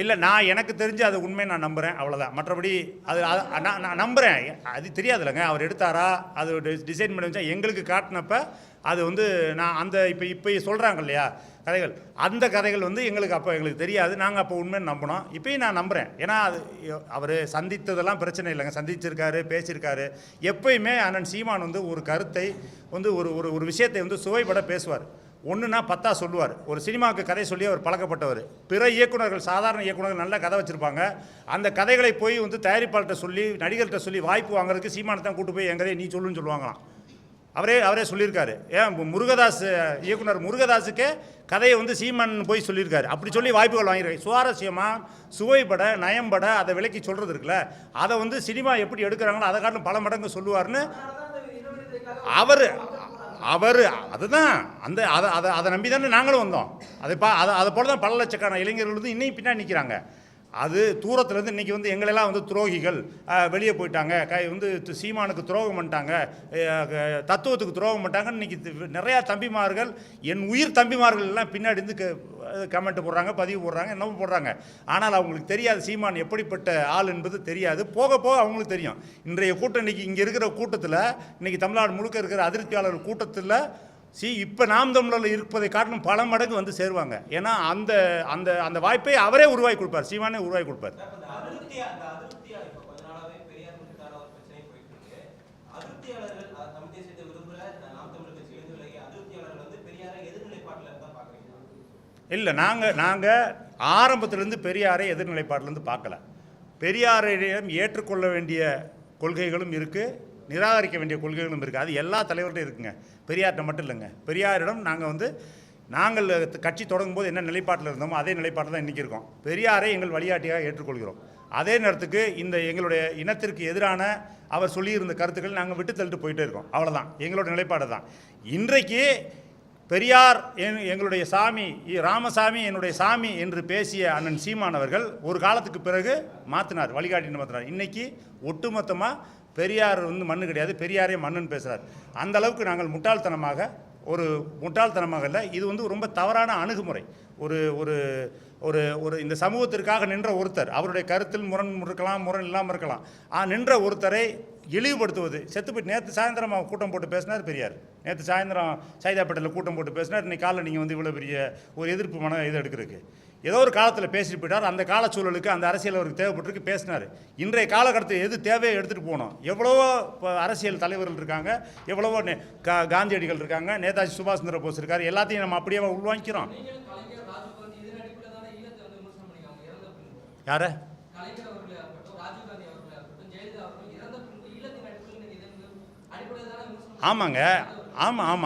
இல்லை, நான் எனக்கு தெரிஞ்சு அது உண்மை, நான் நம்புகிறேன், அவ்வளோதான். மற்றபடி அது நான் நம்புகிறேன். அது தெரியாதுல்லங்க, அவர் எடுத்தாரா, அது டிசைன் பண்ணி வச்சா எங்களுக்கு காட்டினப்ப அது வந்து நான் அந்த இப்போ சொல்கிறாங்க இல்லையா கதைகள், அந்த கதைகள் வந்து எங்களுக்கு அப்போ எங்களுக்கு தெரியாது. நாங்கள் அப்போ உண்மைன்னு நம்பினோம். இப்போயும் நான் நம்புகிறேன். ஏன்னா அது அவர் சந்தித்ததெல்லாம் பிரச்சனை இல்லைங்க, சந்திச்சிருக்காரு, பேசியிருக்காரு. எப்பயுமே அண்ணன் சீமான் வந்து ஒரு கருத்தை வந்து ஒரு விஷயத்தை வந்து சுவைபட பேசுவார். ஒன்றுனா 10 சொல்லுவார். ஒரு சினிமாவுக்கு கதை சொல்லி அவர் பழக்கப்பட்டவர். பிற இயக்குநர்கள், சாதாரண இயக்குநர்கள் நல்ல கதை வச்சுருப்பாங்க. அந்த கதைகளை போய் வந்து தயாரிப்பாளர்கிட்ட சொல்லி, நடிகர்கிட்ட சொல்லி வாய்ப்பு வாங்குறதுக்கு சீமானை தான் கூட்டு போய் என் கதையை நீ சொல்லுன்னு சொல்லுவாங்களாம். அவரே சொல்லியிருக்காரு. ஏன் முருகதாஸ், இயக்குனர் முருகதாஸுக்கே கதையை வந்து சீமான் போய் சொல்லியிருக்காரு. அப்படி சொல்லி வாய்ப்புகள் வாங்கியிருக்காரு. சுவாரஸ்யமாக, சுவைப்பட, நயம்பட அதை விலைக்கு சொல்கிறது இருக்குல்ல, அதை வந்து சினிமா எப்படி எடுக்கிறாங்களோ அதை காட்டிலும் பல மடங்கு சொல்லுவார்னு அவர் அதுதான் அதை நம்பி தானே நாங்களும் வந்தோம். அதை போல தான் பல லட்சக்கான இளைஞர்கள் வந்து இன்னைக்கு பின்னாடி நிற்கிறாங்க. அது தூரத்துலேருந்து இன்றைக்கி வந்து எங்களெல்லாம் வந்து துரோகிகள், வெளியே போயிட்டாங்க, வந்து சீமானுக்கு துரோகம் பண்ணிட்டாங்க, தத்துவத்துக்கு துரோகம் பண்ணிட்டாங்கன்னு இன்றைக்கி நிறையா தம்பிமார்கள், என் உயிர் தம்பிமார்கள் எல்லாம் பின்னாடி இருந்து கமெண்ட் போடுறாங்க, பதிவு போடுறாங்க, என்னவோ போடுறாங்க. ஆனால் அவங்களுக்கு தெரியாது சீமான் எப்படிப்பட்ட ஆள் என்பது தெரியாது. போக போக அவங்களுக்கு தெரியும். இன்றைய கூட்டம் இன்றைக்கி இங்கே இருக்கிற கூட்டத்தில், இன்றைக்கி தமிழ்நாடு முழுக்க இருக்கிற அதிருப்தியாளர் கூட்டத்தில் இப்போ நாம் தமிழரில் இருப்பதை காட்டிலும் பல மடங்கு வந்து சேருவாங்க. ஏன்னா அந்த அந்த அந்த வாய்ப்பை அவரே உருவாக்கி கொடுப்பார், சீமானே உருவாக்கி கொடுப்பார். இல்லை, நாங்கள் ஆரம்பத்திலேருந்து பெரியாரை எதிர்நிலைப்பாட்டிலேருந்து பார்க்கல. பெரியாரிடம் ஏற்றுக்கொள்ள வேண்டிய கொள்கைகளும் இருக்குது, நிராகரிக்க வேண்டிய கொள்கைகளும் இருக்குது. அது எல்லா தலைவர்கிட்டும் இருக்குங்க, பெரியார்கிட்ட மட்டும் இல்லைங்க. பெரியாரிடம் நாங்கள் கட்சி தொடங்கும் போது என்ன நிலைப்பாட்டில் இருந்தோமோ அதே நிலைப்பாட்டில் தான் இன்றைக்கி இருக்கோம். பெரியாரை எங்கள் வழிகாட்டியாக ஏற்றுக்கொள்கிறோம். அதே நேரத்துக்கு இந்த எங்களுடைய இனத்திற்கு எதிரான அவர் சொல்லியிருந்த கருத்துக்கள் நாங்கள் விட்டு தள்ளிட்டு போயிட்டே இருக்கோம். அவ்வளோதான் எங்களோட நிலைப்பாடு தான். இன்றைக்கு பெரியார் எங்களுடைய சாமி, ராமசாமி என்னுடைய சாமி என்று பேசிய அண்ணன் சீமான் அவர்கள் ஒரு காலத்துக்கு பிறகு மாற்றினார், வழிகாட்டின்னு மாற்றினார். இன்றைக்கி ஒட்டுமொத்தமாக பெரியார் வந்து மண்ணு கிடையாது, பெரியாரே மண்ணுன்னு பேசுகிறார். அந்த அளவுக்கு நாங்கள் முட்டாள்தனமாக இல்லை, இது வந்து ரொம்ப தவறான அணுகுமுறை. ஒரு ஒரு ஒரு ஒரு இந்த சமூகத்திற்காக நின்ற ஒருத்தர், அவருடைய கருத்தில் முரண் இருக்கலாம், முரண் இல்லாமல் இருக்கலாம், நின்ற ஒருத்தரை இழிவுபடுத்துவது. செத்து போய்ட்டு நேற்று சாயந்தரம் கூட்டம் போட்டு பேசினார் பெரியார். நேற்று சாயந்தரம் சைதாப்பேட்டையில் கூட்டம் போட்டு பேசினார். இன்றைக்கி காலையில் நீங்கள் வந்து இவ்வளோ பெரிய ஒரு எதிர்ப்பு இது எடுக்கிறதுக்கு ஏதோ ஒரு காலத்தில் பேசிட்டு போயிட்டார். அந்த கால சூழலுக்கு அந்த அரசியல் அவருக்கு தேவைப்பட்டிருக்கு, பேசினார். இன்றைய காலகட்டத்தில் எது தேவையை எடுத்துகிட்டு போகணும். எவ்வளவோ அரசியல் தலைவர்கள் இருக்காங்க, எவ்வளவோ காந்தியடிகள் இருக்காங்க, நேதாஜி சுபாஷ் சந்திர போஸ் இருக்கார். எல்லாத்தையும் நம்ம அப்படியே உள்வாங்கிக்கிறோம். யார ஆமாங்க, ஆமாம்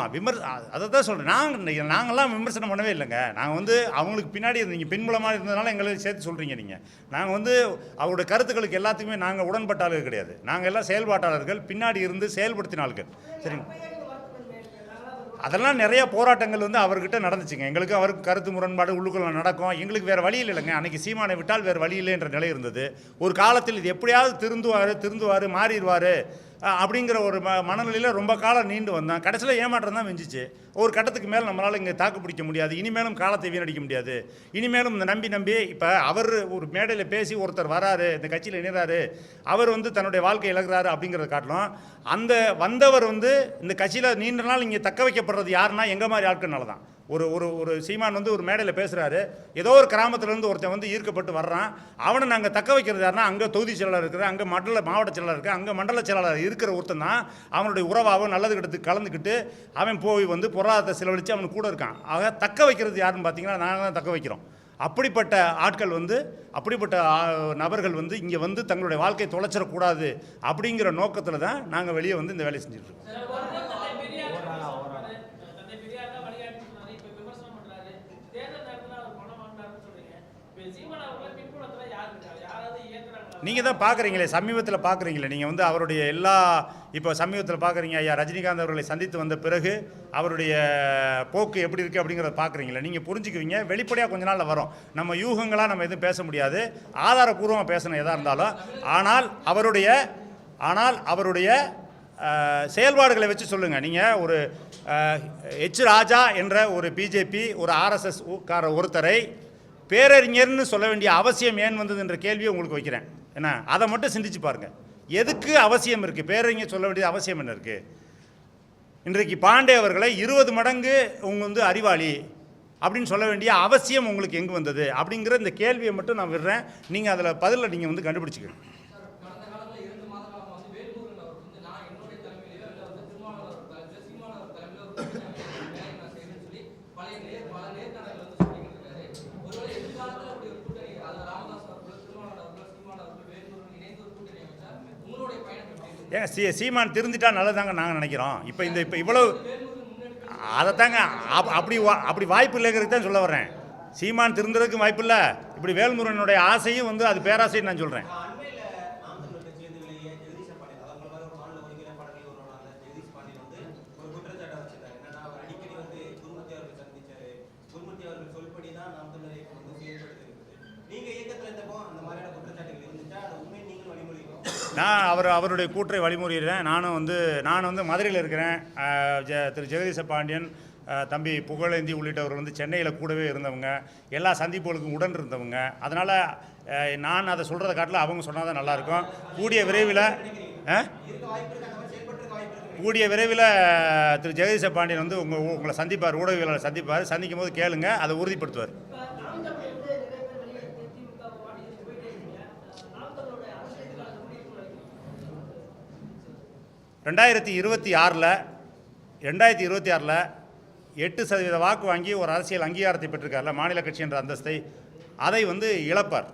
அதை தான் சொல்கிறேன். நாங்கள்லாம் விமர்சனம் பண்ணவே இல்லைங்க. நாங்கள் வந்து அவங்களுக்கு பின்னாடி நீங்கள் பின்புலமாக இருந்ததுனால எங்களை சேர்த்து சொல்கிறீங்க நீங்கள். நாங்கள் வந்து அவருடைய கருத்துக்களுக்கு எல்லாத்துக்குமே நாங்கள் உடன்பட்டாளர்கள் கிடையாது. நாங்கள் எல்லாம் செயல்பாட்டாளர்கள், பின்னாடி இருந்து செயல்படுத்தின ஆட்கள். சரிங்க, அதெல்லாம் நிறைய போராட்டங்கள் வந்து அவர்கிட்ட நடந்துச்சுங்க. எங்களுக்கு அவருக்கு கருத்து முரண்பாடு உள்ளுக்குள்ள நடக்கும். எங்களுக்கு வேறு வழி இல்லைங்க. அன்றைக்கி சீமானை விட்டால் வேறு வழி இல்லைன்ற நிலை இருந்தது. ஒரு காலத்தில் இது எப்படியாவது திருந்துவார், மாறிடுவார் அப்படிங்கிற ஒரு மனநிலையில் ரொம்ப காலம் நீண்டு வந்தான். கடைசியில் ஏமாற்றம் தான் வெஞ்சிச்சு. ஒரு கட்டத்துக்கு மேலே நம்மளால் இங்கே தாக்கு பிடிக்க முடியாது, இனிமேலும் காலத்தை வீணடிக்க முடியாது, இனிமேலும் இந்த நம்பி இப்போ அவர் ஒரு மேடையில் பேசி ஒருத்தர் வராரு, இந்த கட்சியில் இணைறாரு, அவர் வந்து தன்னுடைய வாழ்க்கை இழக்கிறாரு அப்படிங்கிறத காட்டிலும் அந்த வந்தவர் வந்து இந்த கட்சியில் நீண்ட நாள் இங்கே தக்க வைக்கப்படுறது யாருன்னா எங்கள் மாதிரி ஆட்கள்னால தான். ஒரு சீமான் வந்து ஒரு மேடையில் பேசுகிறாரு, ஏதோ ஒரு கிராமத்துலேருந்து ஒருத்தன் வந்து ஈர்க்கப்பட்டு வர்றான், அவனை நாங்கள் தக்க வைக்கிறது யாருன்னா அங்கே தொகுதி செயலாளர் இருக்கிற, அங்கே மாவட்ட செயலாளர் இருக்குது, அங்கே மண்டல செயலாளர் இருக்கிற ஒருத்தன் தான் அவனுடைய உறவாகவும் நல்லது கிட்டத்துக்கு கலந்துக்கிட்டு அவன் போய் வந்து பொருளாதாரத்தை செலவழித்து அவனுக்கு கூட இருக்கான். ஆக தக்க வைக்கிறது யாருன்னு பார்த்தீங்கன்னா நாங்கள் தான் தக்க வைக்கிறோம். அப்படிப்பட்ட ஆட்கள் வந்து, அப்படிப்பட்ட நபர்கள் வந்து இங்கே வந்து தங்களுடைய வாழ்க்கையை தொலைச்சிடக்கூடாது அப்படிங்கிற நோக்கத்தில் தான் நாங்கள் வெளியே வந்து இந்த வேலையை செஞ்சுட்ருக்கோம். நீங்கள் தான் பார்க்குறீங்களே, சமீபத்தில் பார்க்குறீங்களே, நீங்கள் வந்து அவருடைய இப்போ சமீபத்தில் பார்க்குறீங்க, ஐயா ரஜினிகாந்த் அவர்களை சந்தித்து வந்த பிறகு அவருடைய போக்கு எப்படி இருக்குது அப்படிங்கிறத பார்க்குறீங்களே, நீங்கள் புரிஞ்சுக்குவீங்க. வெளிப்படையாக கொஞ்ச நாளில் வரும். நம்ம யூகங்களாக நம்ம எதுவும் பேச முடியாது, ஆதாரபூர்வமாக பேசணும் எதாக இருந்தாலும். ஆனால் அவருடைய செயல்பாடுகளை வச்சு சொல்லுங்கள். நீங்கள் ஒரு எச் ராஜா என்ற ஒரு பிஜேபி ஒரு ஆர்எஸ்எஸ் கார ஒருத்தரை பேரறிஞர்னு சொல்ல வேண்டிய அவசியம் ஏன் வந்தது என்ற கேள்வியை உங்களுக்கு வைக்கிறேன். என்ன அதை மட்டும் சிந்திச்சு பாருங்கள். எதுக்கு அவசியம் இருக்குது? பேரறிஞர் சொல்ல வேண்டிய அவசியம் என்ன இருக்குது? இன்றைக்கு பாண்டே அவர்களை 20 மடங்கு உங்க அறிவாளி அப்படின்னு சொல்ல வேண்டிய அவசியம் உங்களுக்கு எங்கே வந்தது அப்படிங்கிற இந்த கேள்வியை மட்டும் நான் விடுறேன். நீங்கள் அதில் பதிலை நீங்கள் கண்டுபிடிச்சிக்கணும். ஏங்க சீமான் திருந்திட்டா நல்லதாங்க நாங்கள் நினைக்கிறோம். இப்போ இவ்வளவு அதைத்தாங்க அப்படி வாய்ப்பு இல்லைங்கிறது தான் சொல்ல வர்றேன். சீமான் திருந்துறதுக்கு வாய்ப்பு இல்லை. இப்படி வேல்முருகனுடைய ஆசையும் அது பேராசைன்னு நான் சொல்கிறேன். நான் அவருடைய கூற்றை வழிமுறையிடுறேன். நான் மதுரையில் இருக்கிறேன். திரு ஜெகதீச பாண்டியன், தம்பி புகழேந்தி உள்ளிட்டவர்கள் சென்னையில் கூடவே இருந்தவங்க, எல்லா சந்திப்புகளுக்கும் உடன் இருந்தவங்க. அதனால் நான் அதை சொல்கிறத காட்டில் அவங்க சொன்னால் தான் நல்லாயிருக்கும். கூடிய விரைவில் திரு ஜெகதீச பாண்டியன் உங்களை சந்திப்பார், ஊடகவியலாளர் சந்திப்பார். சந்திக்கும் போது கேளுங்க, அதை உறுதிப்படுத்துவார். 2026 8% வாக்கு வாங்கி ஒரு அரசியல் அங்கீகாரத்தை பெற்றிருக்கார்ல, மாநில கட்சி என்ற அந்தஸ்தை, அதை இழப்பார்.